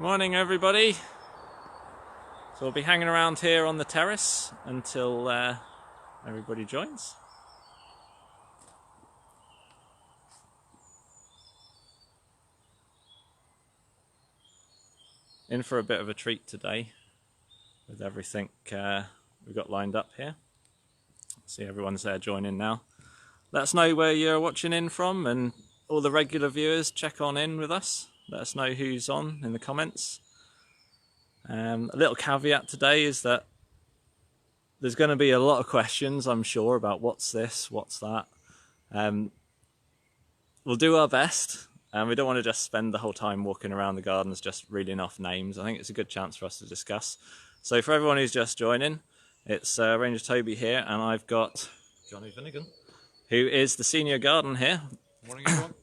Morning everybody. So we'll be hanging around here on the terrace until everybody joins. In for a bit of a treat today with everything we've got lined up here. See, everyone's there joining now. Let us know where you're watching in from, and all the regular viewers, check on in with us. Let us know who's on in the comments. A little caveat today is that there's going to be a lot of questions, I'm sure, about what's this, what's that. We'll do our best, and we don't want to just spend the whole time walking around the gardens just reading off names. I think it's a good chance for us to discuss. So for everyone who's just joining, it's Ranger Toby here, and I've got Johnny Finnegan, who is the senior garden here. Morning everyone.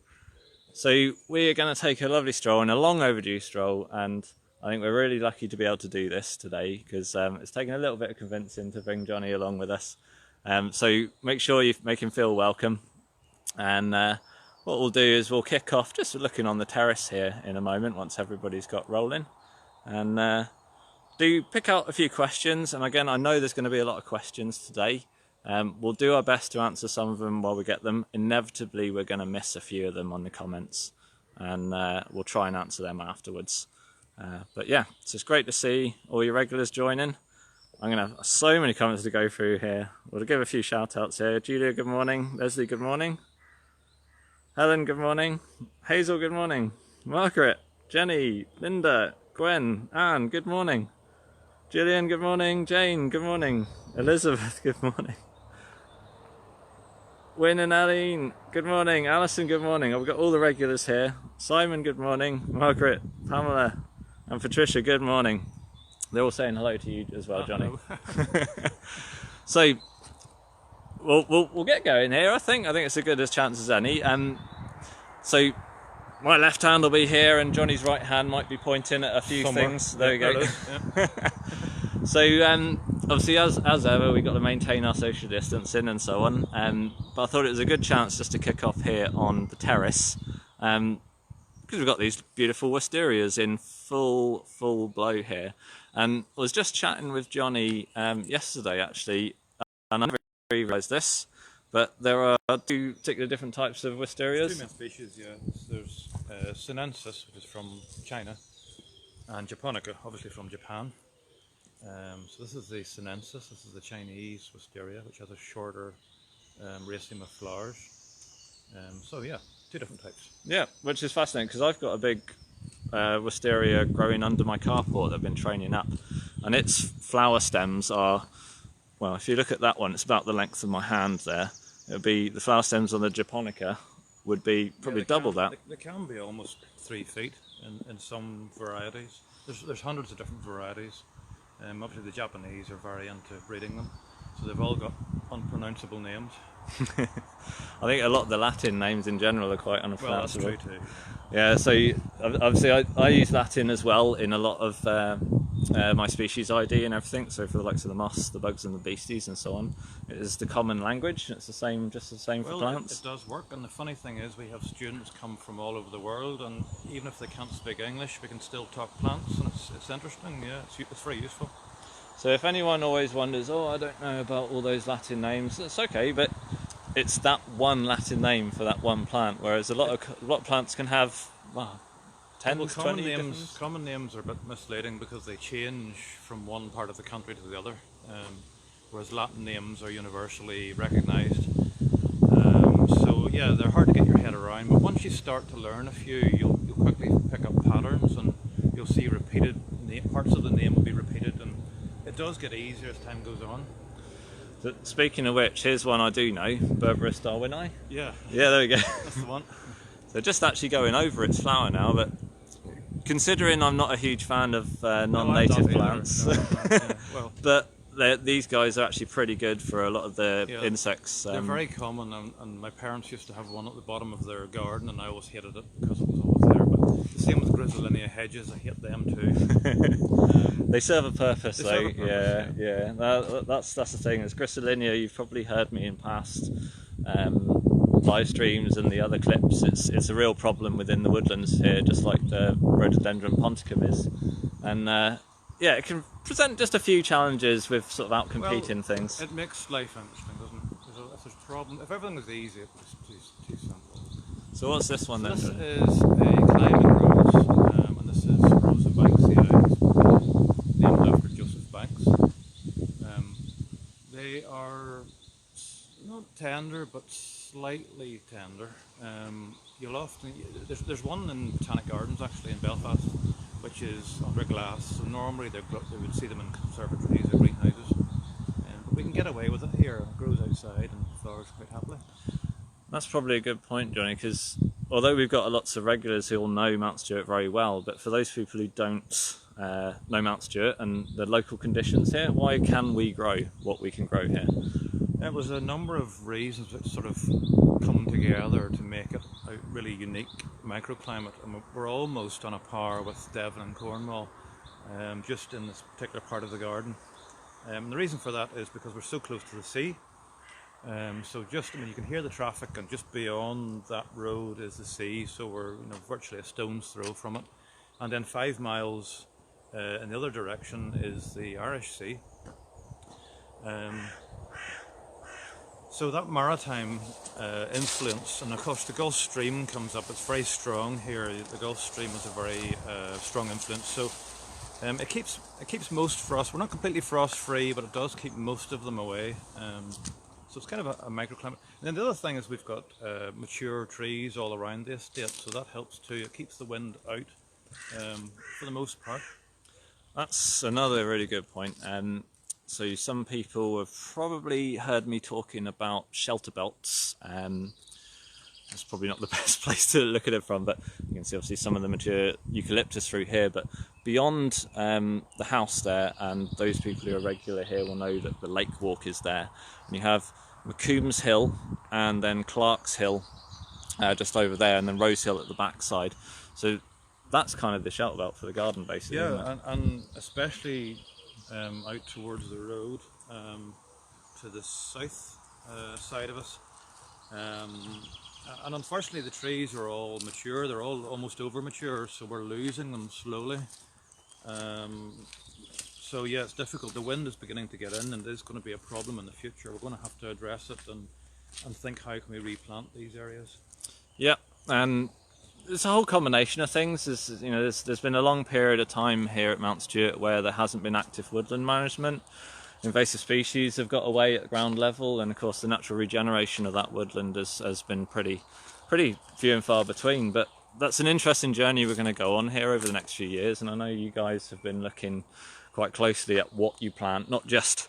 So we are going to take a lovely stroll, and a long overdue stroll, and I think we're really lucky to be able to do this today because it's taken a little bit of convincing to bring Johnny along with us. So make sure you make him feel welcome. And what we'll do is we'll kick off just looking on the terrace here in a moment once everybody's got rolling. And do pick out a few questions. And again, I know there's going to be a lot of questions today. We'll do our best to answer some of them while we get them. Inevitably, we're going to miss a few of them on the comments. And we'll try and answer them afterwards. But yeah, so it's great to see all your regulars joining. I'm going to have so many comments to go through here. We'll give a few shout outs here. Julia, good morning. Leslie, good morning. Helen, good morning. Hazel, good morning. Margaret, Jenny, Linda, Gwen, Anne, good morning. Gillian, good morning. Jane, good morning. Elizabeth, good morning. Wynne and Aline, good morning. Alison, good morning. I've got all the regulars here. Simon, good morning. Margaret, Pamela, and Patricia, good morning. They're all saying hello to you as well, Johnny. So we'll get going here. I think it's as good a chance as any. So my left hand will be here, and Johnny's right hand might be pointing at a few things. There we go. Yeah. So obviously, as ever, we've got to maintain our social distancing and so on. But I thought it was a good chance just to kick off here on the terrace. Because we've got these beautiful wisterias in full blow here. And I was just chatting with Johnny yesterday actually, and I never realised this, but there are two particular different types of wisterias. Two main species, yeah. There's Sinensis, which is from China, and Japonica, obviously from Japan. So this is the Sinensis, this is the Chinese wisteria, which has a shorter raceme of flowers. So yeah, two different types. Yeah, which is fascinating because I've got a big wisteria growing under my carport that I've been training up, and its flower stems are, well, if you look at that one, it's about the length of my hand there. It would be, the flower stems on the Japonica would be probably double that. They can be almost 3 feet in some varieties. There's hundreds of different varieties. Obviously the Japanese are very into breeding them, so they've all got unpronounceable names. I think a lot of the Latin names in general are quite unpronounceable. Well, that's true too. Yeah, so obviously I use Latin as well in a lot of my species ID and everything. So for the likes of the moss, the bugs and the beasties and so on, it is the common language. It's the same, just the same for plants. It does work, and the funny thing is we have students come from all over the world, and even if they can't speak English, we can still talk plants, and it's interesting. Yeah, it's very useful. So if anyone always wonders, oh, I don't know about all those Latin names, it's okay, but it's that one Latin name for that one plant, whereas a lot of plants can have 10 to 20 names. Common names are a bit misleading because they change from one part of the country to the other, whereas Latin names are universally recognised. So yeah, they're hard to get your head around, but once you start to learn a few, you'll quickly pick up patterns, and you'll see repeated parts of the name will be repeated, and it does get easier as time goes on. So, speaking of which, here's one I do know, Berberis darwini. Yeah, there we go. That's the one. So just actually going over its flower now, but considering I'm not a huge fan of non-native plants, yeah. Well, but these guys are actually pretty good for a lot of the insects. They're very common, and my parents used to have one at the bottom of their garden, and I always hated it because it was always there. But the same with Grisulinia hedges, I hate them too. They serve a purpose, they though. serve a purpose, Yeah. That's the thing. As Grisulinia, you've probably heard me in past live streams and the other clips, it's a real problem within the woodlands here, just like the Rhododendron ponticum is. And yeah, it can present just a few challenges with sort of outcompeting things. It makes life interesting, doesn't it? If there's a problem, if everything was easy, it was too simple. So what's this one then? This is a climbing rose, and this is Rosa Banksii, named after Joseph Banks. They are not tender, but slightly tender. You'll often there's one in Botanic Gardens actually in Belfast, which is under glass. So normally they would see them in conservatories or greenhouses, but we can get away with it here. It grows outside and flowers quite happily. That's probably a good point, Johnny, because although we've got lots of regulars who all know Mount Stuart very well, but for those people who don't know Mount Stuart and the local conditions here, why can we grow what we can grow here? It was a number of reasons that sort of come together to make it a really unique microclimate, and we're almost on a par with Devon and Cornwall, just in this particular part of the garden. The reason for that is because we're so close to the sea. So just, I mean, you can hear the traffic, and just beyond that road is the sea, so we're virtually a stone's throw from it. And then 5 miles in the other direction is the Irish Sea. So that maritime influence, and of course the Gulf Stream comes up, it's very strong here. The Gulf Stream is a very strong influence, so it keeps most frost. We're not completely frost free, but it does keep most of them away. So it's kind of a microclimate. And then the other thing is we've got mature trees all around the estate, so that helps too. It keeps the wind out for the most part. That's another really good point. So some people have probably heard me talking about shelter belts. That's probably not the best place to look at it from, but you can see obviously some of the mature eucalyptus through here. But beyond the house there, and those people who are regular here will know that the Lake Walk is there. And you have McCombs Hill and then Clark's Hill just over there, and then Rose Hill at the back side. So that's kind of the shelter belt for the garden, basically. Yeah, and especially out towards the road to the south side of us. And unfortunately the trees are all mature, they're all almost over mature, so we're losing them slowly. So yeah, it's difficult. The wind is beginning to get in, and there's going to be a problem in the future. We're going to have to address it and think, how can we replant these areas? Yeah, and it's a whole combination of things. There's been a long period of time here at Mount Stuart where there hasn't been active woodland management. Invasive species have got away at ground level, and of course the natural regeneration of that woodland has been pretty few and far between. But that's an interesting journey we're going to go on here over the next few years, and I know you guys have been looking quite closely at what you plant, not just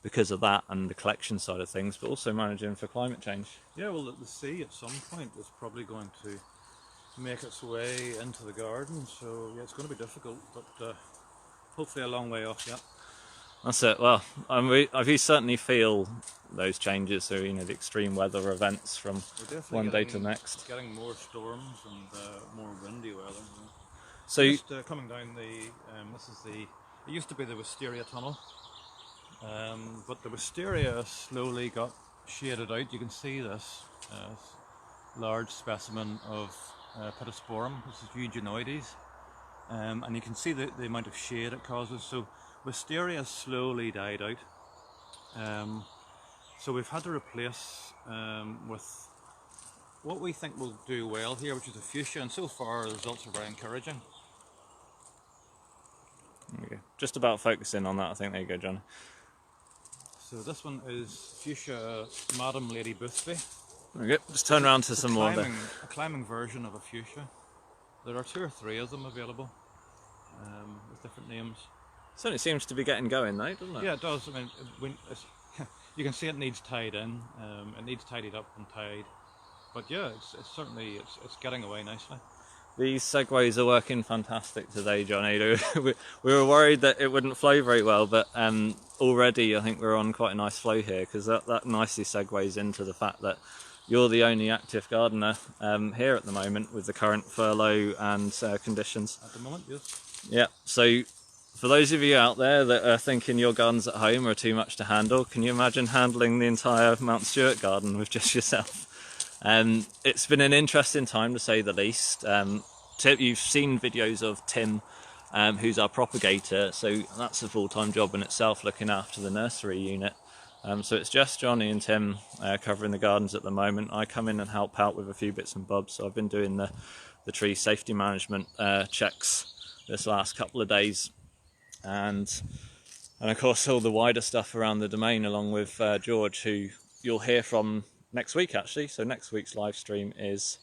because of that and the collection side of things, but also managing for climate change. Yeah, well, the sea at some point is probably going to make its way into the garden, so yeah, it's going to be difficult, but hopefully a long way off yet. That's it. Well, I certainly feel those changes, so the extreme weather events from one day to the next. It's getting more storms and more windy weather. So just coming down this is it used to be the Wisteria Tunnel, but the Wisteria slowly got shaded out. You can see this large specimen of Pittosporum. This is Eugeenoides, and you can see the amount of shade it causes. So Wisteria slowly died out, so we've had to replace with what we think will do well here, which is a fuchsia, and so far the results are very encouraging. Okay. Just about focusing on that, I think. There you go, John. So this one is Fuchsia Madam Lady Boothby. Okay, just turn around to some more. A climbing version of a fuchsia. There are 2 or 3 of them available with different names. Certainly seems to be getting going though, doesn't it? Yeah, it does. I mean, you can see it needs tied in. It needs tidied up and tied. But yeah, it's certainly getting away nicely. These segues are working fantastic today, Johnny. We were worried that it wouldn't flow very well, but already I think we're on quite a nice flow here, because that nicely segues into the fact that you're the only active gardener here at the moment with the current furlough and conditions. At the moment, yes. Yeah, so for those of you out there that are thinking your gardens at home are too much to handle, can you imagine handling the entire Mount Stuart garden with just yourself? It's been an interesting time to say the least. You've seen videos of Tim, who's our propagator, so that's a full-time job in itself, looking after the nursery unit. So it's just Johnny and Tim covering the gardens at the moment. I come in and help out with a few bits and bobs. So I've been doing the tree safety management checks this last couple of days, and of course all the wider stuff around the domain, along with George, who you'll hear from next week actually. So next week's live stream is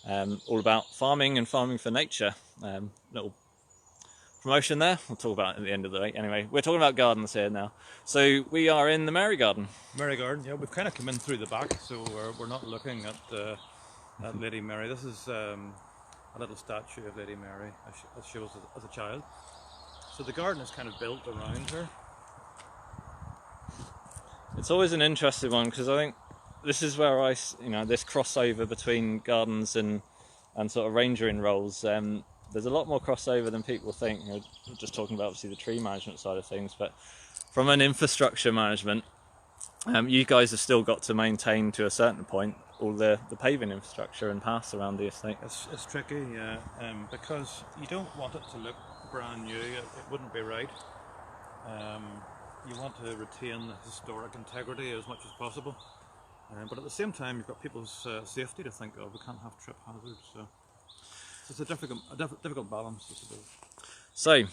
all about farming and farming for nature. Little promotion there, we'll talk about it at the end of the day. Anyway, we're talking about gardens here now. So we are in the Mary Garden. Mary Garden, yeah, we've kind of come in through the back, so we're not looking at Lady Mary. This is a little statue of Lady Mary as she was as a child. So the garden is kind of built around her. It's always an interesting one, because I think this is where this crossover between gardens and sort of rangering roles. There's a lot more crossover than people think. We're just talking about obviously the tree management side of things, but from an infrastructure management, you guys have still got to maintain to a certain point all the paving infrastructure and paths around the estate. It's tricky, yeah, because you don't want it to look brand new. It wouldn't be right. You want to retain the historic integrity as much as possible, but at the same time you've got people's safety to think of. We can't have trip hazards, so it's a difficult balance, I suppose. So,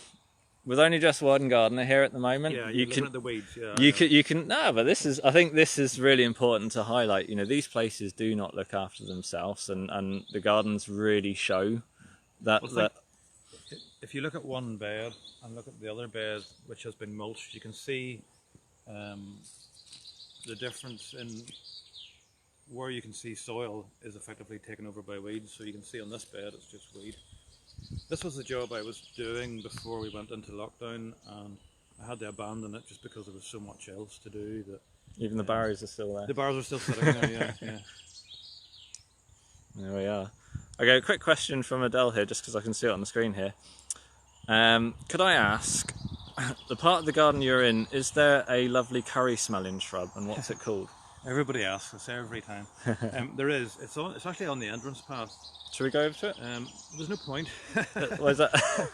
with only just one gardener here at the moment, yeah, you can at the weeds. Yeah, you can no, but I think this is really important to highlight. These places do not look after themselves, and the gardens really show that. If you look at one bed and look at the other bed, which has been mulched, you can see the difference in where you can see soil is effectively taken over by weeds. So you can see on this bed it's just weed. This was the job I was doing before we went into lockdown, and I had to abandon it just because there was so much else to do. That even the barrows are still there. The barrows are still sitting there, yeah. There we are. Okay, a quick question from Adele here, just because I can see it on the screen here. Could I ask, the part of the garden you're in, is there a lovely curry smelling shrub, and what's it called? Everybody asks us every time. There is. It's actually on the entrance path. Should we go over to it? There's no point. What is that?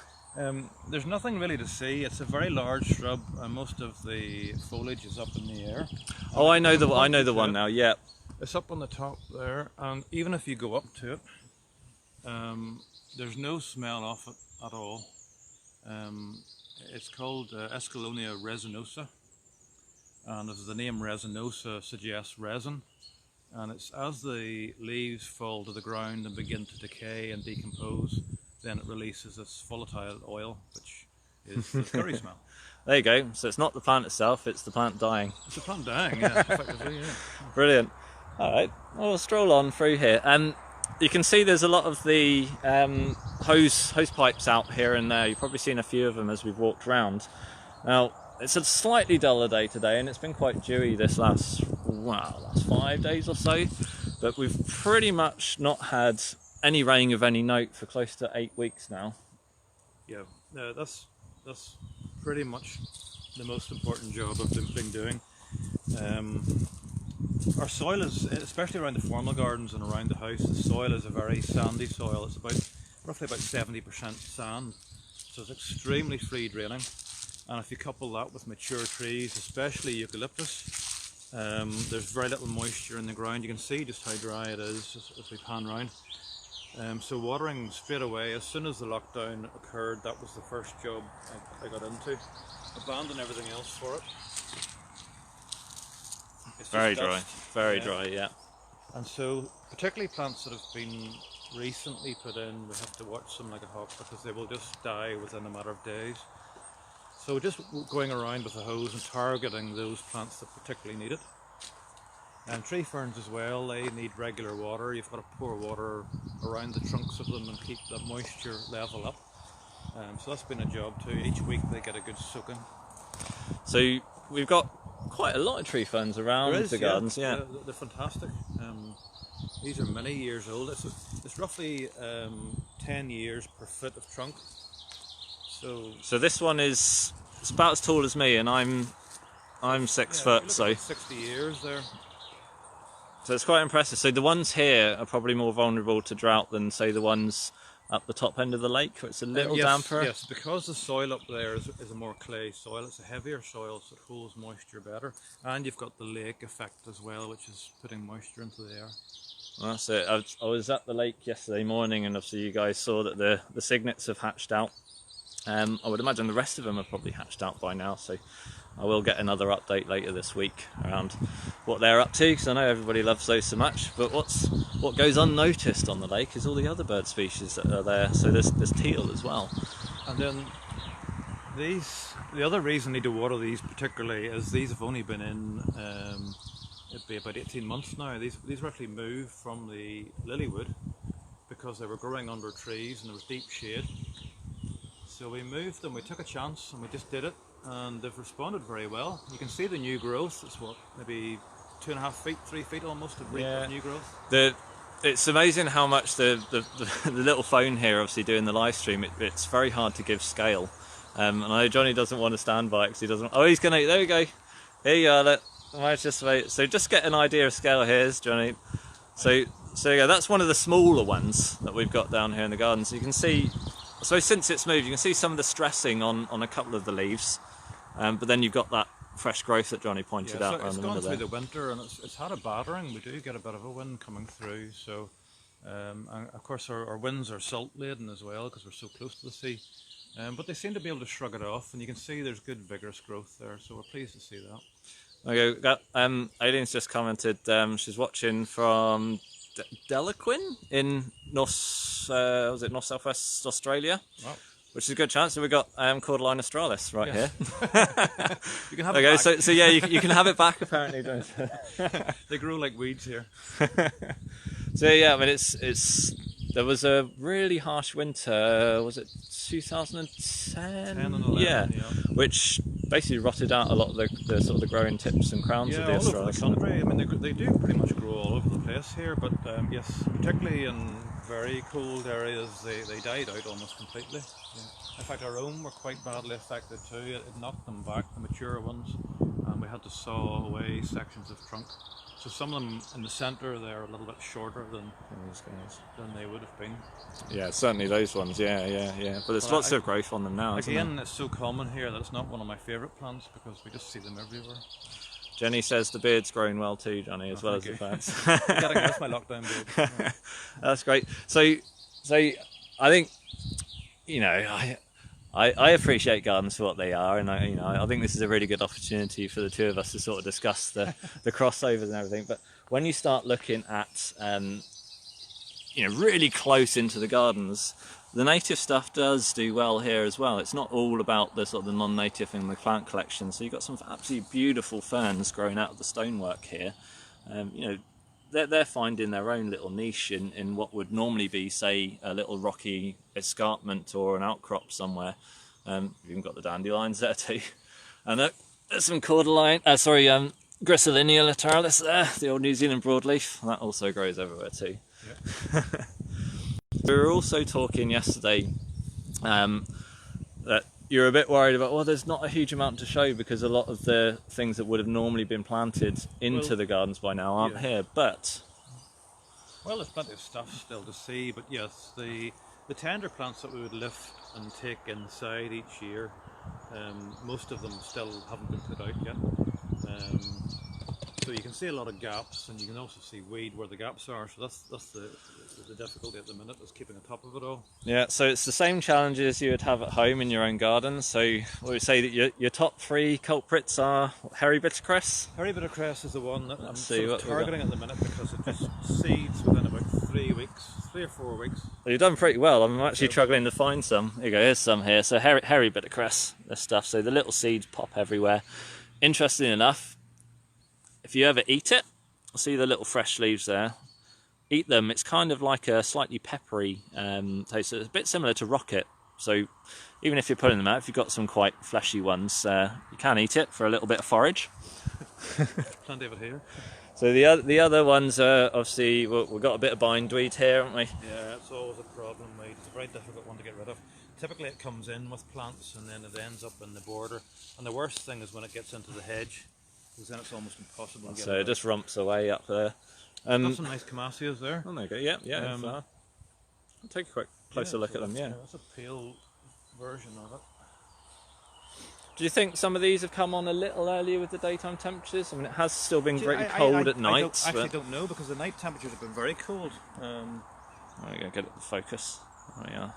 There's nothing really to see. It's a very large shrub, and most of the foliage is up in the air. Oh, I know the one now. Yeah. It's up on the top there, and even if you go up to it, there's no smell off it at all. It's called Escallonia resinosa, and as the name resinosa suggests, resin. And it's as the leaves fall to the ground and begin to decay and decompose, then it releases this volatile oil, which is the curry smell. There you go. So it's not the plant itself; it's the plant dying. It's the plant dying, yeah, effectively, yeah. Brilliant. All right, well, we'll stroll on through here. You can see there's a lot of the hose pipes out here and there. You've probably seen a few of them as we've walked around. Now, it's a slightly duller day today, and it's been quite dewy this last 5 days or so. But we've pretty much not had any rain of any note for close to 8 weeks now. Yeah, that's pretty much the most important job I've been doing. Our soil is, especially around the formal gardens and around the house, the soil is a very sandy soil. It's roughly about 70% sand, so it's extremely free draining. And if you couple that with mature trees, especially eucalyptus, there's very little moisture in the ground. You can see just how dry it is as we pan round. So watering straight away, as soon as the lockdown occurred, that was the first job I got into. Abandon everything else for it. It's very dry, very dry, yeah. And so, particularly plants that have been recently put in, we have to watch them like a hawk because they will just die within a matter of days. So just going around with a hose and targeting those plants that particularly need it. And tree ferns as well, they need regular water. You've got to pour water around the trunks of them and keep that moisture level up. So that's been a job too. Each week they get a good soaking. So we've got quite a lot of tree ferns around the gardens, yeah. They're fantastic. These are many years old. It's roughly 10 years per foot of trunk. So this one is, it's about as tall as me, and I'm 6 foot. So 60 years there. So it's quite impressive. So the ones here are probably more vulnerable to drought than, say, the ones up the top end of the lake, where it's a little damper. Yes, because the soil up there is a more clay soil. It's a heavier soil, so it holds moisture better. And you've got the lake effect as well, which is putting moisture into the air. Well, that's it. I was at the lake yesterday morning, and obviously you guys saw that the cygnets have hatched out. I would imagine the rest of them are probably hatched out by now, so I will get another update later this week around what they're up to, because I know everybody loves those so much. But what goes unnoticed on the lake is all the other bird species that are there. So there's teal as well. And then the other reason I need to water these particularly is these have only been in it'd be about 18 months now. These were actually moved from the lilywood because they were growing under trees and there was deep shade. So we moved them, we took a chance and we just did it, and they've responded very well. You can see the new growth. It's what, maybe 2.5 feet, 3 feet almost of new growth. It's amazing how much the little phone here, obviously doing the live stream, it's very hard to give scale. And I know Johnny doesn't want to stand by it because he doesn't. Oh, he's gonna. There we go. Here you are. Let's just wait. So just get an idea of scale. Here's Johnny. So yeah, that's one of the smaller ones that we've got down here in the garden. So you can see. So since it's moved, you can see some of the stressing on a couple of the leaves, but then you've got that fresh growth that Johnny pointed out. So it's gone through the winter and it's had a battering. We do get a bit of a wind coming through. So, and of course our winds are salt laden as well because we're so close to the sea. But they seem to be able to shrug it off, and you can see there's good vigorous growth there. So we're pleased to see that. Okay, Aileen's just commented. She's watching from Delaquin in North Southwest Australia, wow. Which is a good chance. So we've got Cordyline australis right here. You can have it back. So yeah, you can have it back apparently. They grow like weeds here. So yeah, I mean there was a really harsh winter. Was it 2010? 10 and 11, yeah, which basically rotted out a lot of the sort of the growing tips and crowns of the all over australis. the country. I mean, they do pretty much grow all over the place here, but yes, particularly in very cold areas, they died out almost completely. Yeah. In fact, our own were quite badly affected too. It knocked them back, the mature ones, and we had to saw away sections of trunk. So some of them in the centre, they're a little bit shorter than they would have been. Yeah, certainly those ones. Yeah. But there's lots of growth on them now. Again, it's so common here that it's not one of my favourite plants because we just see them everywhere. Jenny says the beard's growing well too, Johnny, as well as the plants. That's my lockdown beard. Yeah. That's great. So I think, you know, I appreciate gardens for what they are, and I think this is a really good opportunity for the two of us to sort of discuss the crossovers and everything. But when you start looking at really close into the gardens, the native stuff does do well here as well. It's not all about the sort of the non-native in the plant collection. So you've got some absolutely beautiful ferns growing out of the stonework here. They're finding their own little niche in what would normally be, say, a little rocky escarpment or an outcrop somewhere. You've even got the dandelions there too. And there's some Gristilinia lateralis there, the old New Zealand broadleaf. That also grows everywhere too. Yeah. We were also talking yesterday that you're a bit worried about, well, there's not a huge amount to show because a lot of the things that would have normally been planted into the gardens by now aren't here, but... Well, there's plenty of stuff still to see, but yes, the tender plants that we would lift and take inside each year, most of them still haven't been put out yet. So you can see a lot of gaps, and you can also see weed where the gaps are. So that's the difficulty at the minute, is keeping on top of it all. Yeah, so it's the same challenges you would have at home in your own garden. So we would say that your top three culprits are hairy bittercress. Hairy bittercress is the one that I'm sort of targeting at the minute because it just seeds within about 3 or 4 weeks. Well, you've done pretty well. I'm actually struggling to find some. Here you go, here's some here. So hairy bittercress, this stuff. So the little seeds pop everywhere. Interesting enough, if you ever eat it, see the little fresh leaves there, eat them, it's kind of like a slightly peppery taste. So it's a bit similar to rocket. So even if you're pulling them out, if you've got some quite fleshy ones, you can eat it for a little bit of forage. Plenty of it here. So the other ones are obviously, we've got a bit of bindweed here, haven't we? Yeah, it's always a problem, mate. It's a very difficult one to get rid of. Typically it comes in with plants and then it ends up in the border. And the worst thing is when it gets into the hedge, because then it's almost impossible to get So it just rumps away up there. Got some nice Camasias there. Oh, there you go. Yeah, yeah. Um, I'll take a quick closer look at them. Yeah. That's a pale version of it. Do you think some of these have come on a little earlier with the daytime temperatures? I mean, it has still been See, pretty cold at night. I actually don't know, because the night temperatures have been very cold. There we go, get it to focus. Oh yeah.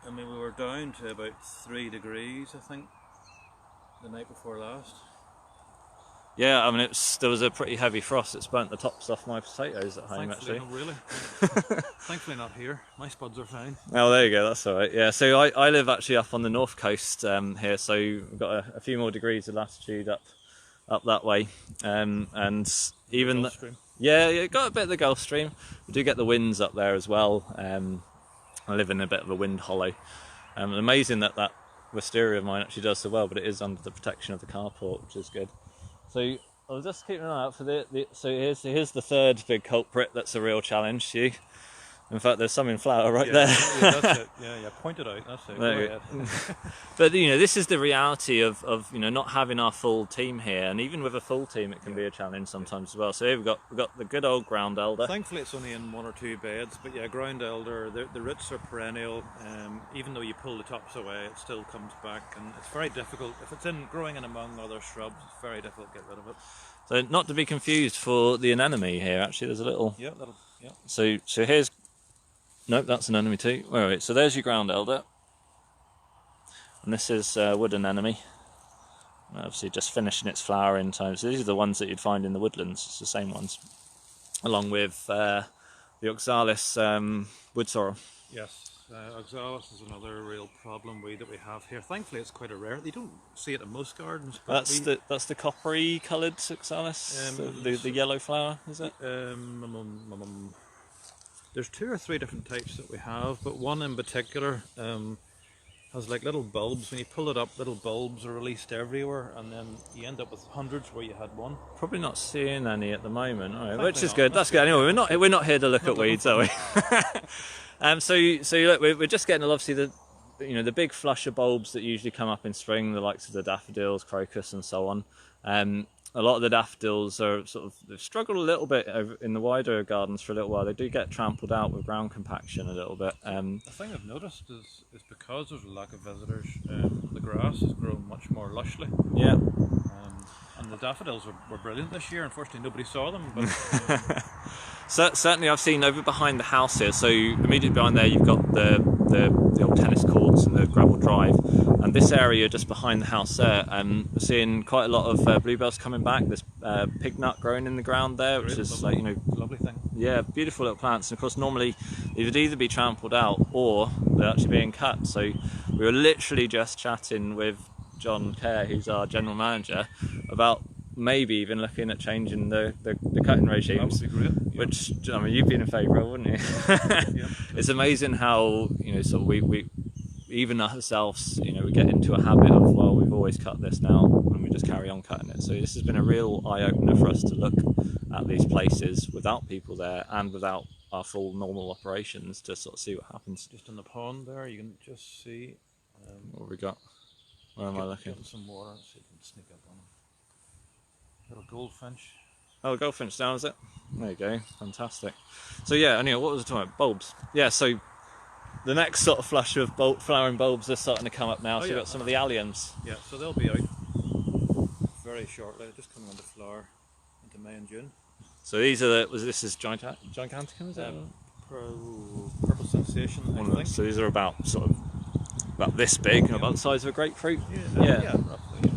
I mean, we were down to about 3 degrees, I think, the night before last. Yeah, I mean, there was a pretty heavy frost. It's burnt the tops off my potatoes at home, Thankfully, actually. not really. Thankfully not here. My spuds are fine. Oh, there you go. That's all right. Yeah, so I live actually up on the north coast here, so we've got a few more degrees of latitude up that way, and even Gulf Stream. yeah, got a bit of the Gulf Stream. We do get the winds up there as well. I live in a bit of a wind hollow. Amazing that wisteria of mine actually does so well, but it is under the protection of the carport, which is good. So I was just keeping an eye out for so here's the third big culprit. That's a real challenge to you. In fact, there's some in flower right there. Yeah, that's it. Yeah, point it out. That's it. There Go you ahead. But this is the reality of not having our full team here, and even with a full team, it can be a challenge sometimes as well. So here we've got the good old ground elder. Thankfully, it's only in 1 or 2 beds, but yeah, ground elder. The roots are perennial. Even though you pull the tops away, it still comes back, and it's very difficult. If it's growing in among other shrubs, it's very difficult to get rid of it. So not to be confused for the anemone here. Actually, there's a little. Yeah, So here's. Nope, that's an anemone too. Wait. So there's your ground elder, and this is wood anemone. Obviously, just finishing its flowering time. So these are the ones that you'd find in the woodlands. It's the same ones, along with the oxalis wood sorrel. Yes, oxalis is another real problem that we have here. Thankfully, it's quite a rare. You don't see it in most gardens. But That's the coppery coloured oxalis, the yellow flower, is it? There's 2 or 3 different types that we have, but one in particular has like little bulbs. When you pull it up, little bulbs are released everywhere, and then you end up with hundreds where you had one. Probably not seeing any at the moment, which is good. That's good. Anyway, we're not here to look at weeds, are we? So look, we're just getting obviously the big flush of bulbs that usually come up in spring, the likes of the daffodils, crocus, and so on. A lot of the daffodils are they've struggled a little bit in the wider gardens for a little while. They do get trampled out with ground compaction a little bit. The thing I've noticed is because there's a lack of visitors, the grass has grown much more lushly. Yeah. And the daffodils were brilliant this year. Unfortunately, nobody saw them. But So, certainly, I've seen over behind the house here. So immediately behind there, you've got the old tennis courts and the gravel drive, and this area just behind the house there. We're seeing quite a lot of bluebells coming back. There's pig nut growing in the ground there, which is lovely thing. Yeah, beautiful little plants. And of course, normally they would either be trampled out or they're actually being cut. So we were literally just chatting with John Kerr, who's our general manager, about maybe even looking at changing the cutting regimes. That would be great. Yeah. Which, I mean, you'd be in favour of, wouldn't you? Yeah. It's amazing how we even ourselves, we get into a habit of, well, we've always cut this now, and we just carry on cutting it. So this has been a real eye opener for us to look at these places without people there and without our full normal operations to sort of see what happens. Just in the pond there, you can just see. What have we got? Where am I looking? Getting some water, so you can sneak up on them. Little goldfinch. Oh, goldfinch down, is it? There you go, fantastic. So yeah, anyway, what was I talking about? Bulbs. Yeah, so the next sort of flush of flowering bulbs are starting to come up now. So you've got some of the alliums. Yeah, so they'll be out very shortly. They're just coming into flower into May and June. So these are this is Giganticum, is that? Purple Sensation, I think. So these are about this big, about the size of a grapefruit. Yeah, roughly.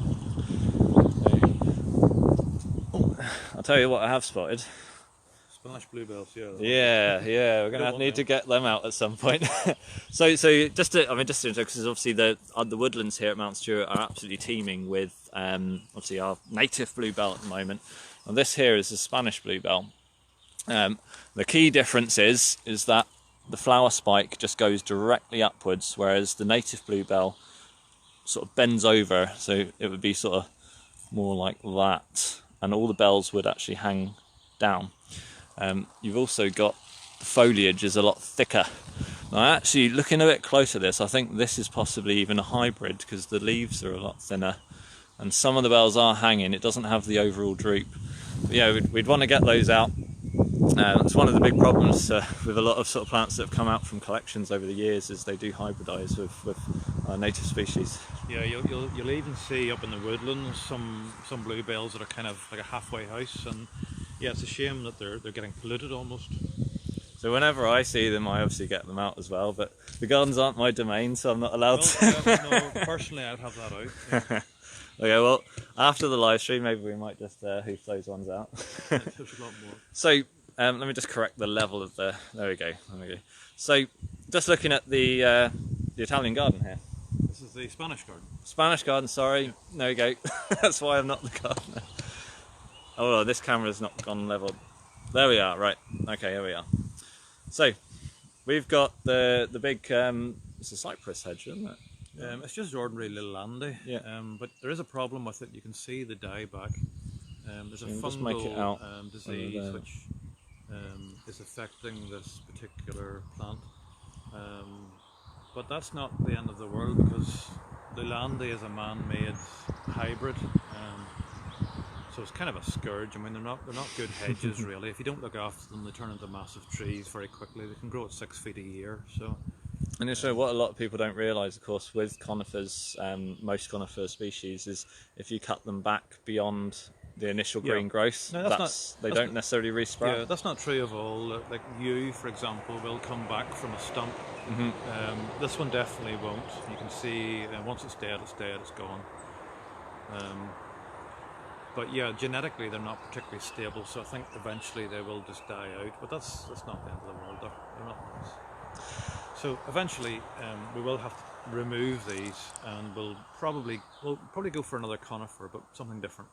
I'll tell you what I have spotted. Spanish bluebells, Yeah, we're gonna need to get them out at some point. so just to because obviously the woodlands here at Mount Stuart are absolutely teeming with obviously our native bluebell at the moment, and this here is the Spanish bluebell. The key difference is that the flower spike just goes directly upwards, whereas the native bluebell sort of bends over, so it would be sort of more like that, and all the bells would actually hang down. You've also got the foliage is a lot thicker. Now, actually, looking a bit closer at this, I think this is possibly even a hybrid because the leaves are a lot thinner, and some of the bells are hanging. It doesn't have the overall droop. But yeah, we'd want to get those out It's one of the big problems with a lot of sort of plants that have come out from collections over the years, is they do hybridise with native species. Yeah, you'll even see up in the woodlands some bluebells that are kind of like a halfway house, and yeah, it's a shame that they're getting polluted almost. So whenever I see them, I obviously get them out as well, but the gardens aren't my domain, so I'm not allowed to. No, personally I'd have that out. Yeah. Okay, well, after the live stream, maybe we might just hoof those ones out. There's a lot more. So, let me just correct the level of the... There we go. So, just looking at the Italian garden here. This is the Spanish garden. Spanish garden, sorry. Yeah. There we go. That's why I'm not the gardener. Oh, well, this camera's not gone level. There we are, right. Okay, here we are. So, we've got the big... it's a cypress hedge, isn't it? It's just ordinary little Andy, yeah. But there is a problem with it. You can see the dieback. There's a fungal disease which is affecting this particular plant. But that's not the end of the world, because the Landi is a man-made hybrid. So it's kind of a scourge. I mean, they're not good hedges really. If you don't look after them, they turn into massive trees very quickly. They can grow at 6 feet a year. And so what a lot of people don't realise, of course, with conifers, most conifer species, is if you cut them back beyond the initial green growth, they don't necessarily resprout. Yeah, that's not true of all. Like yew, for example, will come back from a stump. Mm-hmm. This one definitely won't. You can see once it's dead, it's gone. But yeah, genetically they're not particularly stable, so I think eventually they will just die out. But that's not the end of the world. They're not. So eventually we will have to remove these, and we'll probably go for another conifer, but something different.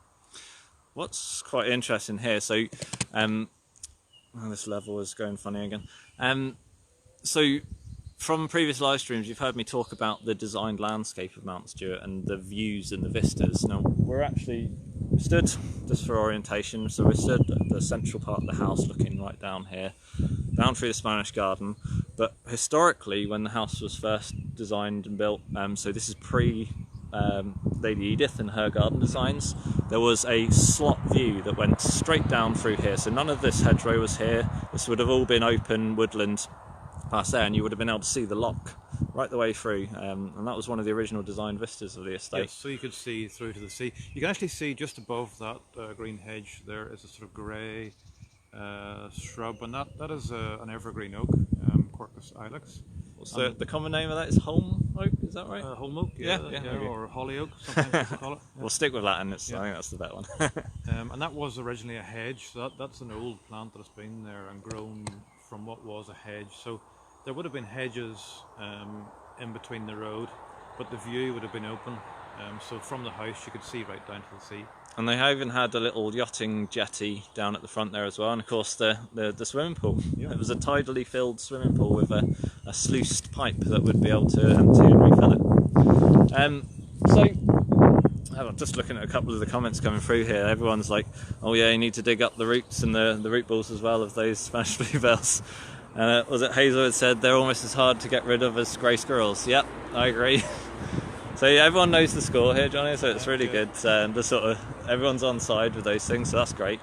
What's quite interesting here, so this level is going funny again. So from previous live streams, you've heard me talk about the designed landscape of Mount Stuart and the views and the vistas. Now we're actually stood, just for orientation, so we're stood at the central part of the house looking right down here, down through the Spanish garden. But historically, when the house was first designed and built, so this is pre Lady Edith and her garden designs, there was a slot view that went straight down through here. So none of this hedgerow was here. This would have all been open woodland past there, and you would have been able to see the loch right the way through, and that was one of the original design vistas of the estate. Yes, so you could see through to the sea. You can actually see just above that green hedge there is a sort of grey shrub, and that is an evergreen oak, Quercus ilex. What's the common name of that? Is holm oak, is that right? Holm oak, yeah, okay. Or holly oak, sometimes people call it. Yeah. We'll stick with Latin, I think that's the better one. And that was originally a hedge, so that's an old plant that has been there and grown from what was a hedge. So there would have been hedges in between the road, but the view would have been open. So from the house you could see right down to the sea. And they even had a little yachting jetty down at the front there as well, and of course the swimming pool. Yeah. It was a tidally filled swimming pool with a sluiced pipe that would be able to empty and refill it. So I'm just looking at a couple of the comments coming through here. Everyone's like, oh yeah, you need to dig up the roots and the root balls as well of those Spanish bluebells. Was it Hazel had said they're almost as hard to get rid of as grey squirrels? Yep, I agree. So yeah, everyone knows the score here, Johnny, so it's really good. Everyone's on side with those things, so that's great.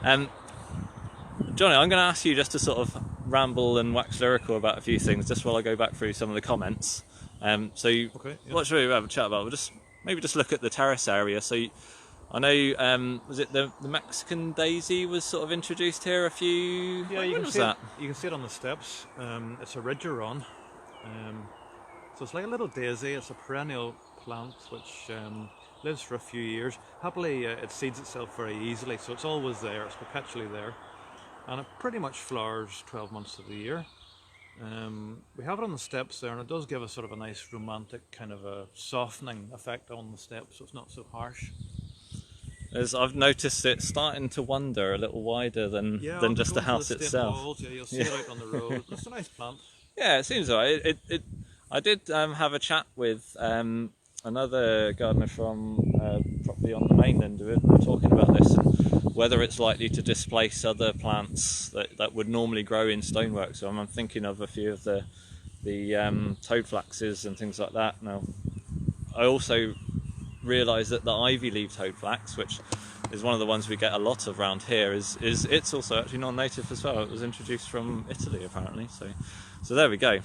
Johnny, I'm going to ask you just to sort of ramble and wax lyrical about a few things, just while I go back through some of the comments. What should we have a chat about? We'll maybe just look at the terrace area. So I know, was it the Mexican daisy was sort of introduced here a few... Yeah, you can see it on the steps. It's a Ridgeron. So it's like a little daisy. It's a perennial plant which lives for a few years. Happily, it seeds itself very easily, so it's always there. It's perpetually there, and it pretty much flowers 12 months of the year. We have it on the steps there, and it does give a sort of a nice romantic kind of a softening effect on the steps, so it's not so harsh. As I've noticed, it's starting to wander a little wider than just the house itself. Walls, you'll see it out on the road. It's a nice plant. Yeah, it seems right. I did have a chat with another gardener from probably on the mainland. We were talking about this and whether it's likely to displace other plants that would normally grow in stonework. So I'm thinking of a few of the toadflaxes and things like that. Now, I also realised that the ivy-leaved toadflax, which is one of the ones we get a lot of around here. Is it's also actually non-native as well. It was introduced from Italy apparently. So there we go.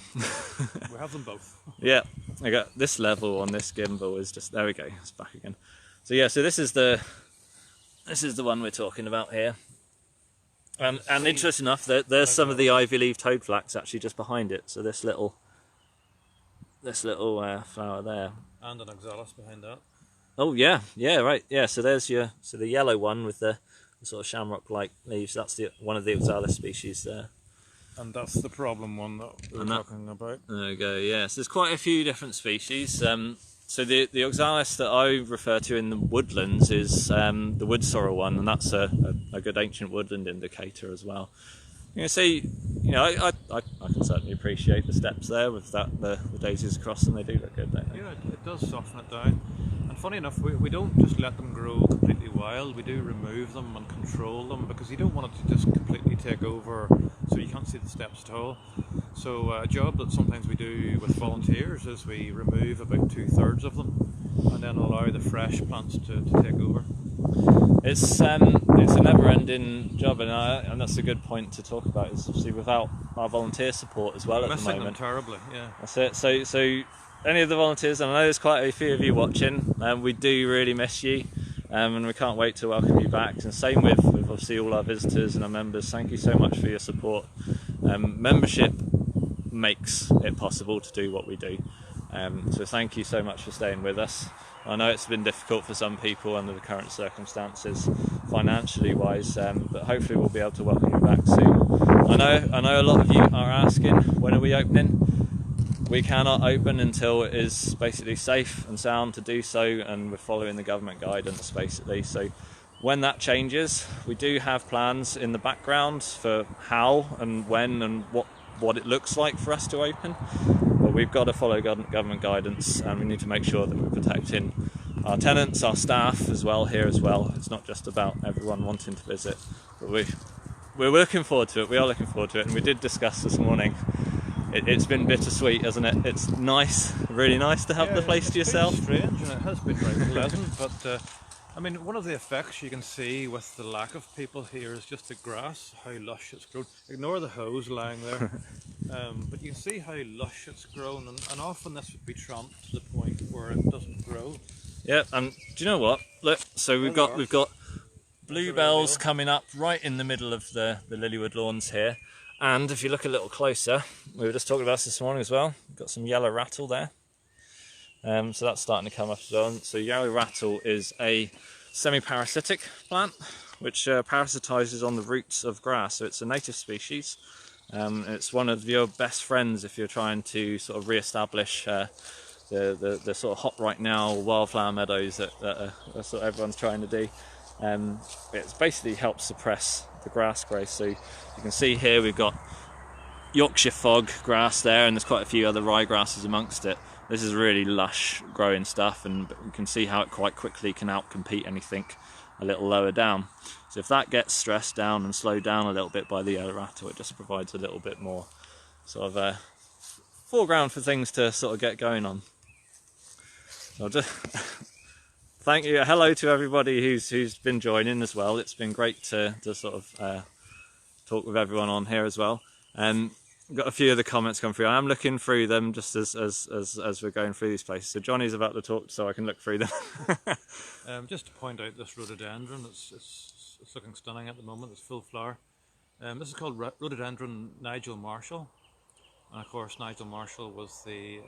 We have them both. Yeah, I got this level on this gimbal is just, there we go, it's back again. So yeah, so this is the one we're talking about here. And interesting enough, there's some of the ivy leaf toadflax actually just behind it. So this little flower there. And an oxalis behind that. Oh yeah, right, yeah. So there's the yellow one with the sort of shamrock-like leaves. That's one of the oxalis species there. And that's the problem one that we're talking about. There we go. Yes, there's quite a few different species. So the oxalis that I refer to in the woodlands is the wood sorrel one, and that's a good ancient woodland indicator as well. You can see, I can certainly appreciate the steps there with that the daisies across them. They do look good, don't they? Yeah, it does soften it down. And funny enough, we don't just let them grow completely wild. We do remove them and control them because you don't want it to just completely take over, so you can't see the steps at all. So a job that sometimes we do with volunteers is we remove about 2/3 of them and then allow the fresh plants to take over. It's a never-ending job, and that's a good point to talk about. Is obviously without our volunteer support as well at the moment. Missing them terribly, yeah. That's it. So any of the volunteers, and I know there's quite a few of you watching, we do really miss you, and we can't wait to welcome you back. And same with obviously all our visitors and our members. Thank you so much for your support. Membership makes it possible to do what we do. So thank you so much for staying with us. I know it's been difficult for some people under the current circumstances, financially wise, but hopefully we'll be able to welcome you back soon. I know a lot of you are asking, when are we opening? We cannot open until it is basically safe and sound to do so, and we're following the government guidance basically. So when that changes, we do have plans in the background for how and when and what it looks like for us to open. But we've got to follow government guidance, and we need to make sure that we're protecting our tenants, our staff as well here as well. It's not just about everyone wanting to visit, but we're looking forward to it. We are looking forward to it, and we did discuss this morning. It's been bittersweet, hasn't it? It's nice, really nice to have the place to yourself. It's been strange, and it has been very pleasant, but I mean, one of the effects you can see with the lack of people here is just the grass, how lush it's grown. Ignore the hose lying there, but you can see how lush it's grown, and often this would be tramped to the point where it doesn't grow. Yeah, and do you know what? Look, so we've got bluebells coming up right in the middle of the Lilywood lawns here. And if you look a little closer, we were just talking about this morning as well, we've got some yellow rattle there. So that's starting to come up as well. So yellow rattle is a semi-parasitic plant which parasitizes on the roots of grass. So it's a native species. It's one of your best friends if you're trying to sort of re-establish the sort of hot right now wildflower meadows that that's what everyone's trying to do. It basically helps suppress the grass growth. So you can see here we've got Yorkshire fog grass there, and there's quite a few other ryegrasses amongst it. This is really lush growing stuff, and you can see how it quite quickly can outcompete anything a little lower down. So if that gets stressed down and slowed down a little bit by the yellow rattle, it just provides a little bit more sort of foreground for things to sort of get going on. So I'll just thank you. Hello to everybody who's been joining as well. It's been great to sort of talk with everyone on here as well. Got a few of the comments come through. I am looking through them just as we're going through these places. So Johnny's about to talk, so I can look through them. Just to point out this rhododendron, it's looking stunning at the moment. It's full flower. This is called rhododendron Nigel Marshall, and of course Nigel Marshall was the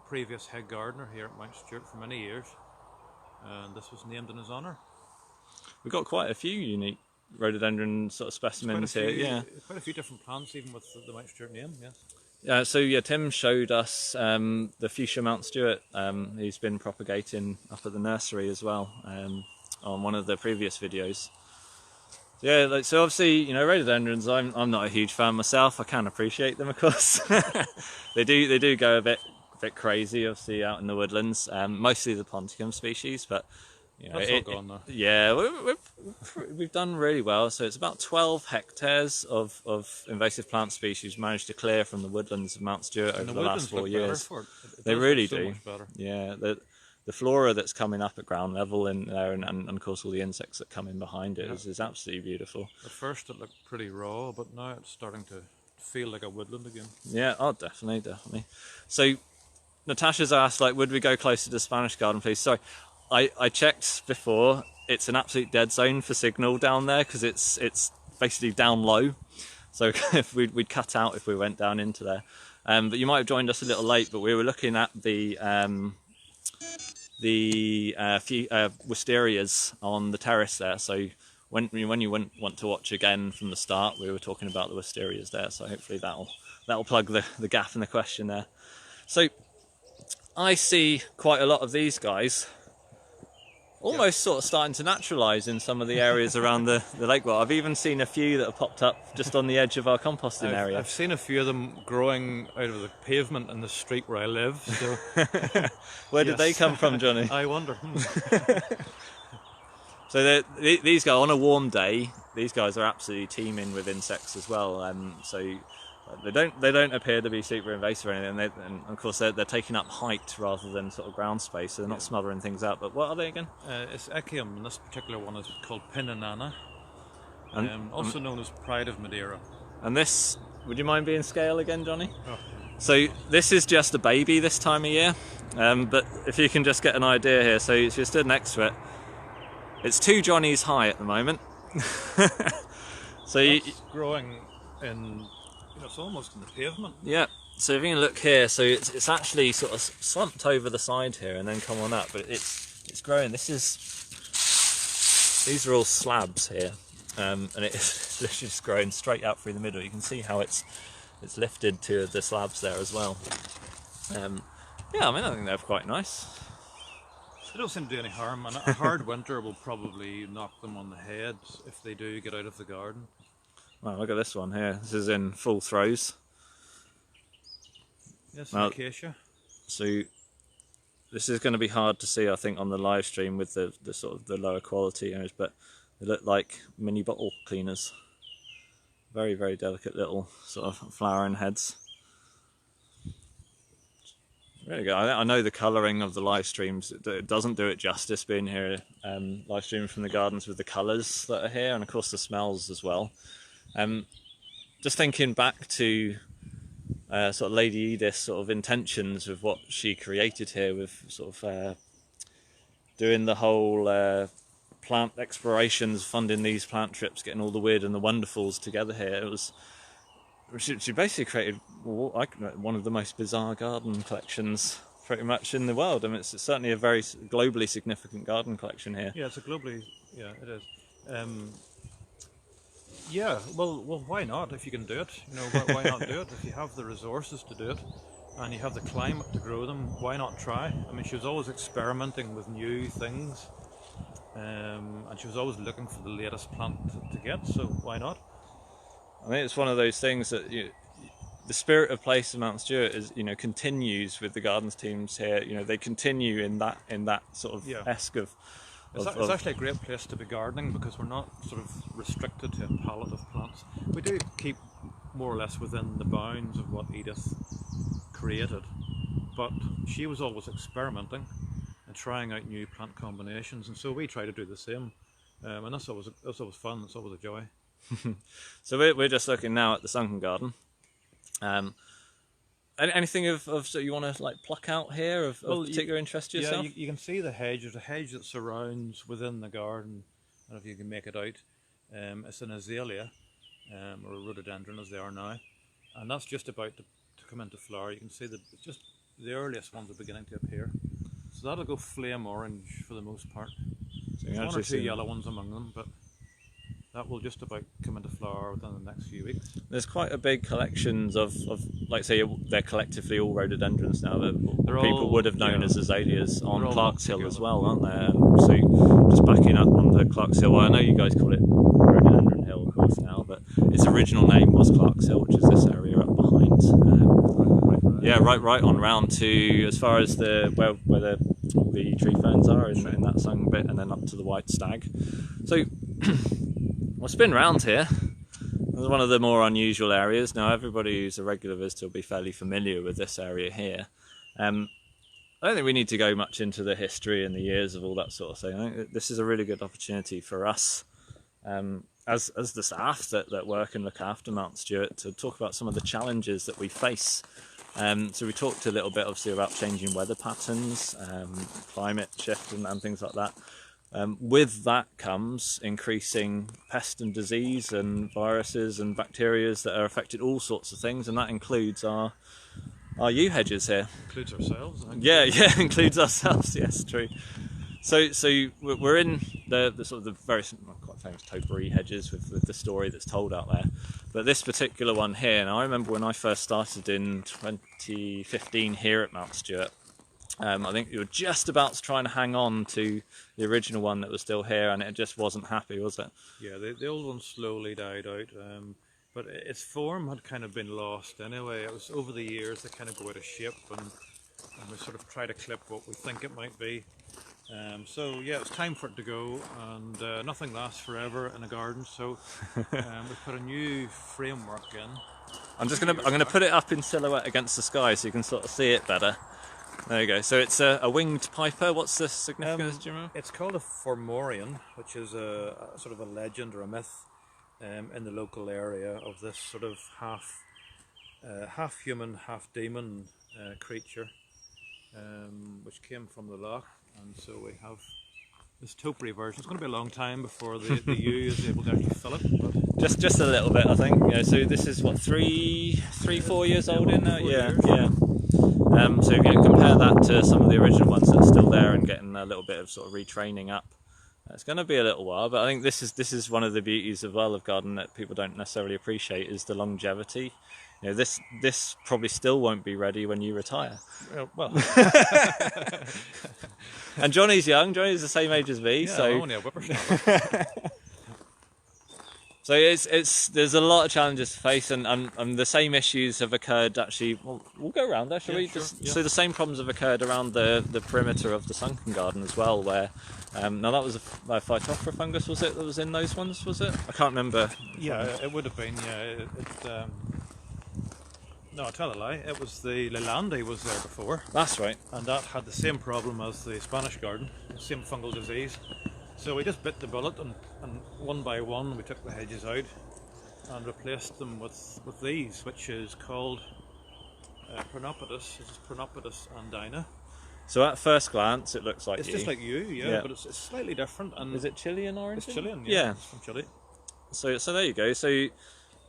previous head gardener here at Mount Stewart for many years, and this was named in his honour. We've got quite a few unique rhododendron sort of specimens here. Yeah, quite a few different plants, even with the Mount Stewart name. Yes. Yeah. So yeah, Tim showed us the fuchsia Mount Stewart. He's been propagating up at the nursery as well on one of the previous videos. Yeah, so obviously, rhododendrons. I'm not a huge fan myself. I can appreciate them, of course. They do go a bit crazy, obviously, out in the woodlands. Mostly the ponticum species, but. That's all gone now. Yeah, we've done really well. So it's about 12 hectares of invasive plant species managed to clear from the woodlands of Mount Stewart over the last 4 years. They really do. Yeah, the flora that's coming up at ground level in there, and of course all the insects that come in behind it is absolutely beautiful. At first it looked pretty raw, but now it's starting to feel like a woodland again. Yeah, oh, definitely. So Natasha's asked, like, would we go closer to the Spanish Garden, please? Sorry, I checked before. It's an absolute dead zone for signal down there because it's basically down low. So if we'd cut out if we went down into there. But you might have joined us a little late, but we were looking at the wisterias on the terrace there. So when you want to watch again from the start, we were talking about the wisterias there. So hopefully that'll plug the gap in the question there. So I see quite a lot of these guys almost sort of starting to naturalise in some of the areas around the lake. Well, I've even seen a few that have popped up just on the edge of our composting area. I've seen a few of them growing out of the pavement in the street where I live. So where did they come from, Johnny? I wonder. So these guys, on a warm day, these guys are absolutely teeming with insects as well. So they don't appear to be super invasive or anything. And of course they're taking up height rather than sort of ground space, so they're not smothering things out. But what are they again? It's Echium, and this particular one is called Pinanana, also known as Pride of Madeira. And this, would you mind being scale again, Johnny? Oh. So this is just a baby this time of year, but if you can just get an idea here. So if you're stood next to it, it's 2 Johnnies high at the moment. So it's growing in. It's almost in the pavement. Yeah, so if you can look here, so it's actually sort of slumped over the side here and then come on up, but it's growing. These are all slabs here, and it's literally just growing straight out through the middle. You can see how it's lifted to the slabs there as well. Yeah, I mean, I think they're quite nice. They don't seem to do any harm, and a hard winter will probably knock them on the head if they do get out of the garden. Wow, look at this one here. This is in full throws. Yes, an acacia. So this is going to be hard to see, I think, on the live stream with the sort of the lower quality images, but they look like mini bottle cleaners. Very, very delicate little sort of flowering heads. Really good. I know the colouring of the live streams, it doesn't do it justice being here live streaming from the gardens with the colours that are here, and of course the smells as well. Just thinking back to sort of Lady Edith's sort of intentions with what she created here, with sort of doing the whole plant explorations, funding these plant trips, getting all the weird and the wonderfuls together here. It was she basically created one of the most bizarre garden collections pretty much in the world. I mean, it's certainly a very globally significant garden collection here. Yeah, it's a globally, yeah, it is. Yeah, well, why not? If you can do it, why not do it? If you have the resources to do it, and you have the climate to grow them, why not try? I mean, she was always experimenting with new things, and she was always looking for the latest plant to get. So why not? I think it's one of those things that the spirit of place in Mount Stewart is, continues with the gardens teams here. They continue in that sort of esque of. It's actually a great place to be gardening because we're not sort of restricted to a palette of plants. We do keep more or less within the bounds of what Edith created, but she was always experimenting and trying out new plant combinations, and so we try to do the same. And that's always fun. It's always a joy. So we're just looking now at the sunken garden. Anything of you want to pluck out here of particular interest to yourself? Yeah, you can see the hedge. There's a hedge that surrounds within the garden. I don't know if you can make it out. It's an azalea, or a rhododendron as they are now, and that's just about to come into flower. You can see that just the earliest ones are beginning to appear. So that'll go flame orange for the most part. So there's one or two yellow ones among them, but that will just about come into flower within the next few weeks. There's quite a big collections of like say they're collectively all rhododendrons now that people would have known as azaleas on Clark's Hill as well, aren't they? So just backing up on the Clark's Hill, well, I know you guys call it Rhododendron Hill of course now, but its original name was Clark's Hill, which is this area up behind. Yeah, right on round to as far as where the tree ferns are in that sung bit, and then up to the white stag. So we'll spin round here. It's one of the more unusual areas. Now everybody who's a regular visitor will be fairly familiar with this area here. I don't think we need to go much into the history and the years of all that sort of thing. I think that this is a really good opportunity for us, as the staff that work and look after Mount Stuart, to talk about some of the challenges that we face. So we talked a little bit obviously about changing weather patterns, climate shift and things like that. With that comes increasing pest and disease and viruses and bacteria that are affecting all sorts of things, and that includes our yew hedges here. Includes ourselves, I think. Yeah, includes ourselves. Yes, true. So we're in the sort of the very quite famous topiary hedges with the story that's told out there. But this particular one here, and I remember when I first started in 2015 here at Mount Stuart, I think you were just about to try and hang on to the original one that was still here, and it just wasn't happy, was it? Yeah, the old one slowly died out, but its form had kind of been lost anyway. It was over the years they kind of go out of shape, and we sort of try to clip what we think it might be. So yeah, it's time for it to go, and nothing lasts forever in a garden. So we've put a new framework in. I'm gonna put it up in silhouette against the sky so you can sort of see it better. There you go. So it's a winged piper. What's the significance, do you remember? It's called a Formorian, which is a sort of a legend or a myth in the local area of this sort of half human, half demon creature, which came from the loch, and so we have this topiary version. It's going to be a long time before the yew is able to actually fill it, but Just a little bit, I think. Yeah. So this is what 4 years old in now. Yeah. So if you compare that to some of the original ones that are still there and getting a little bit of sort of retraining up, it's going to be a little while. But I think this is one of the beauties of garden that people don't necessarily appreciate, is the longevity. You know, this probably still won't be ready when you retire. well, And Johnny's young. Johnny's the same age as me, yeah, so I'm only a whippersnapper. So there's a lot of challenges to face, and the same issues have occurred actually. Well, we'll go around there, shall we? Sure, yeah. So the same problems have occurred around the perimeter of the sunken garden as well, where now that was a Phytophthora fungus, was it, that was in those ones? Was it? I can't remember. Yeah, it would have been. Yeah, no, I tell a lie. It was the Leylandii was there before, That's right. and that had the same problem as the Spanish garden, the same fungal disease. So we just bit the bullet, and one by one we took the hedges out and replaced them with these, which is called Pronopodus. This is Pronopodus andina. So at first glance, it looks like It's you. just like you, Yeah. but it's slightly different. And Is it Chilean origin? It's Chilean, Yeah. It's from Chile. So there you go. So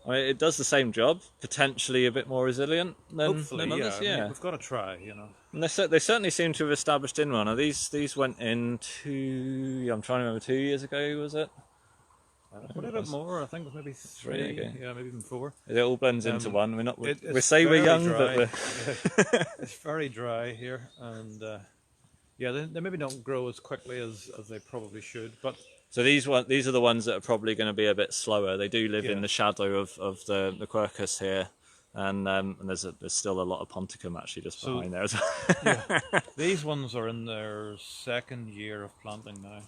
I mean, it does the same job, potentially a bit more resilient than Hopefully, others. yeah. I mean, we've got to try, And they certainly seem to have established in one. Now these went in I'm trying to remember, 2 years ago, was it? What a bit more? I think it was maybe 3. There you go. Yeah, maybe even 4. It all blends into one. We're not. We It's say we're very young, dry. but we're. It's very dry here, and they maybe don't grow as quickly as they probably should. But So these are the ones that are probably going to be a bit slower. They do live in Yeah. the shadow of the Quercus here, and there's still a lot of Ponticum actually just So- behind there as well. these ones are in their 2nd year of planting now.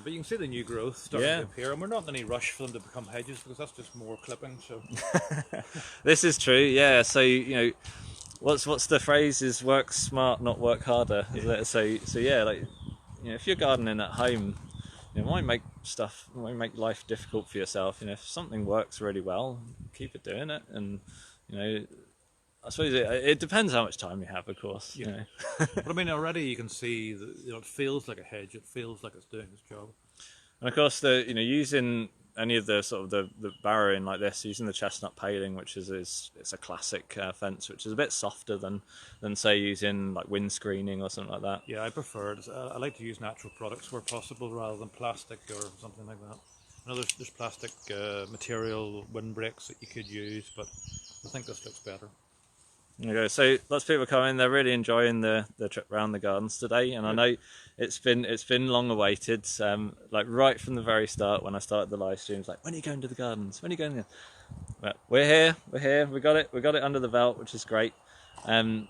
But you can see the new growth starting Yeah. to appear, and we're not in any rush for them to become hedges because that's just more clipping. So This is true, yeah. So what's the phrase? Is work smart, not work harder. Is it? So yeah, like if you're gardening at home, it might make life difficult for yourself. If something works really well, keep it doing it, and I suppose it depends how much time you have, of course. Yeah. But I mean, already you can see that it feels like a hedge. It feels like it's doing its job. And of course, using any of the sort of the barrowing like this, using the chestnut paling, which is it's a classic fence, which is a bit softer than say using like windscreening or something like that. Yeah, I prefer it. I like to use natural products where possible rather than plastic or something like that. I know there's plastic material windbreaks that you could use, but I think this looks better. There you go. So lots of people coming. They're really enjoying the trip around the gardens today, and I know it's been long awaited. Like right from the very start when I started the live streams, like when are you going to the gardens? When are you going there? But we're here. We got it under the belt, which is great. I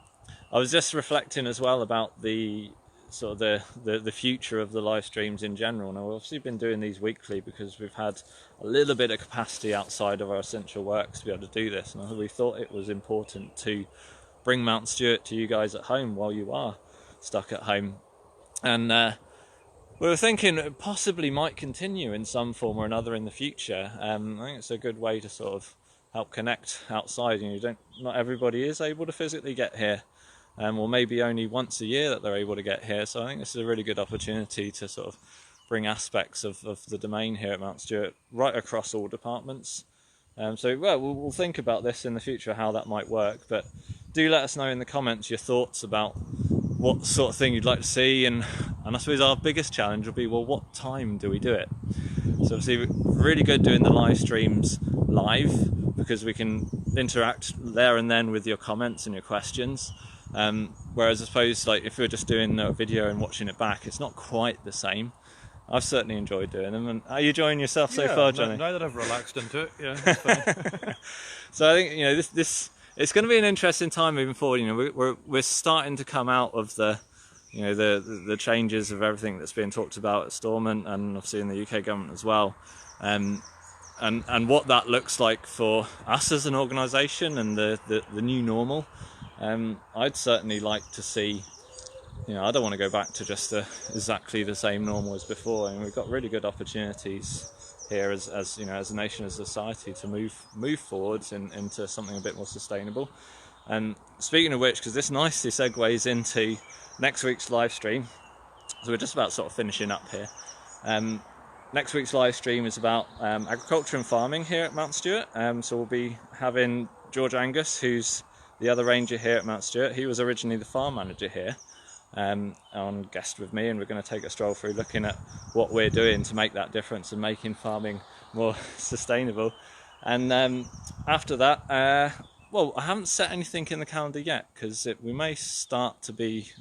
was just reflecting as well about the sort of the future of the live streams in general. Now we've obviously been doing these weekly because we've had a little bit of capacity outside of our essential works to be able to do this, and we thought it was important to bring Mount Stuart to you guys at home while you are stuck at home. And we were thinking it possibly might continue in some form or another in the future. I think it's a good way to sort of help connect outside. Not everybody is able to physically get here, or maybe only once a year that they're able to get here. So I think this is a really good opportunity to sort of bring aspects of the domain here at Mount Stuart right across all departments. We'll think about this in the future, how that might work. But do let us know in the comments your thoughts about what sort of thing you'd like to see, and I suppose our biggest challenge will be, well, what time do we do it? So obviously really good doing the live streams live, because we can interact there and then with your comments and your questions, whereas I suppose like if we were just doing a video and watching it back, it's not quite the same. I've certainly enjoyed doing them. And are you enjoying yourself so far, Johnny? Now that I've relaxed into it, yeah, it's fine. So I think this it's going to be an interesting time moving forward. We're starting to come out of the changes of everything that's being talked about at Stormont, and obviously in the UK government as well, and what that looks like for us as an organisation and the new normal. I'd certainly like to see. I don't want to go back to just exactly the same normal as before. We've got really good opportunities here as a nation, as a society, to move forwards into something a bit more sustainable. And speaking of which, because this nicely segues into next week's live stream, so we're just about sort of finishing up here. Next week's live stream is about agriculture and farming here at Mount Stuart. So we'll be having George Angus, who's the other ranger here at Mount Stuart. He was originally the farm manager here, on guest with me, and we're going to take a stroll through looking at what we're doing to make that difference and making farming more sustainable. And after that, I haven't set anything in the calendar yet, because we may start to be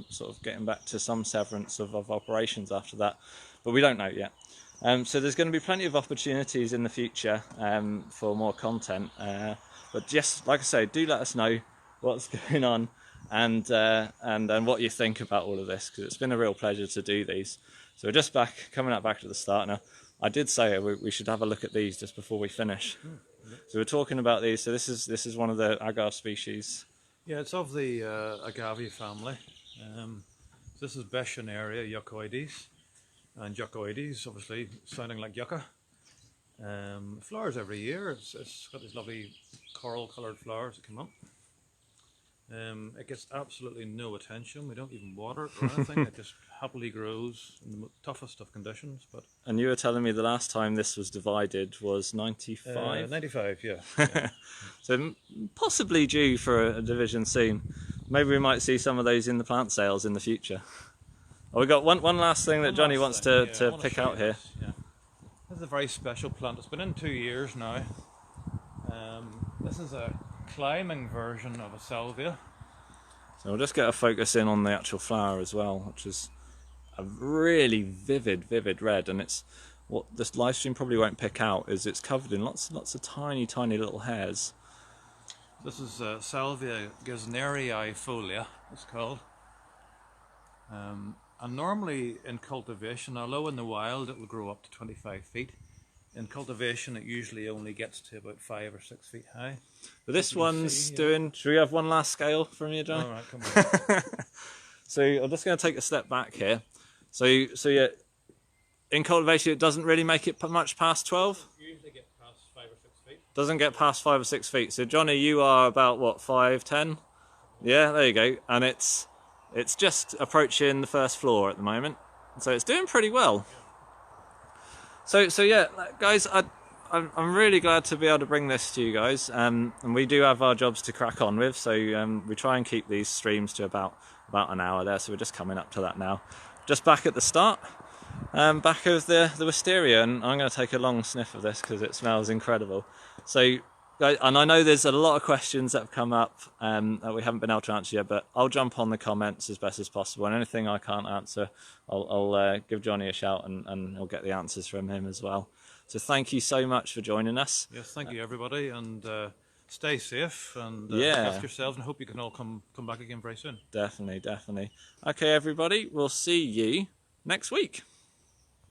sort of getting back to some severance of operations after that, but we don't know yet. So there's going to be plenty of opportunities in the future for more content, but just like I say, do let us know what's going on and what you think about all of this, because it's been a real pleasure to do these. So we're just coming back to the start now. I did say we should have a look at these just before we finish. So we're talking about these. So this is one of the agave species. Yeah, it's of the agave family. This is Beschanaria yuccoides, and yuccoides obviously sounding like yucca. Flowers every year. It's got these lovely coral coloured flowers that come up. It gets absolutely no attention. We don't even water it or anything. It just happily grows in the toughest of conditions. And you were telling me the last time this was divided was 95? 95, yeah. So possibly due for a division soon. Maybe we might see some of those in the plant sales in the future. Oh, we got one last thing that Johnny wants to pick out here. Yeah. This is a very special plant. It's been in 2 years now. This is a climbing version of a salvia. So we'll just get a focus in on the actual flower as well, which is a really vivid red, and it's what this live stream probably won't pick out is it's covered in lots of tiny little hairs. This is Salvia gesneriifolia, it's called. And normally in cultivation, although in the wild it will grow up to 25 feet, in cultivation it usually only gets to about 5 or 6 feet high. But this one's doing... Should we have one last scale from you, John? Alright, come on. So I'm just going to take a step back here. So yeah, in cultivation it doesn't really make it much past 12? Usually get past 5 or 6 feet. Doesn't get past 5 or 6 feet. So Johnny, you are about what, 5'10"? Yeah, there you go. And it's just approaching the first floor at the moment. So it's doing pretty well. So yeah, guys, I'm really glad to be able to bring this to you guys, and we do have our jobs to crack on with, so we try and keep these streams to about an hour there, so we're just coming up to that now. Just back at the start, back of the wisteria, and I'm going to take a long sniff of this because it smells incredible. So, and I know there's a lot of questions that have come up that we haven't been able to answer yet, but I'll jump on the comments as best as possible, and anything I can't answer, I'll give Johnny a shout and I'll get the answers from him as well. So thank you so much for joining us. Yes, thank you everybody, and stay safe and look yeah, after yourselves, and hope you can all come back again very soon. Definitely. Okay, everybody, we'll see you next week.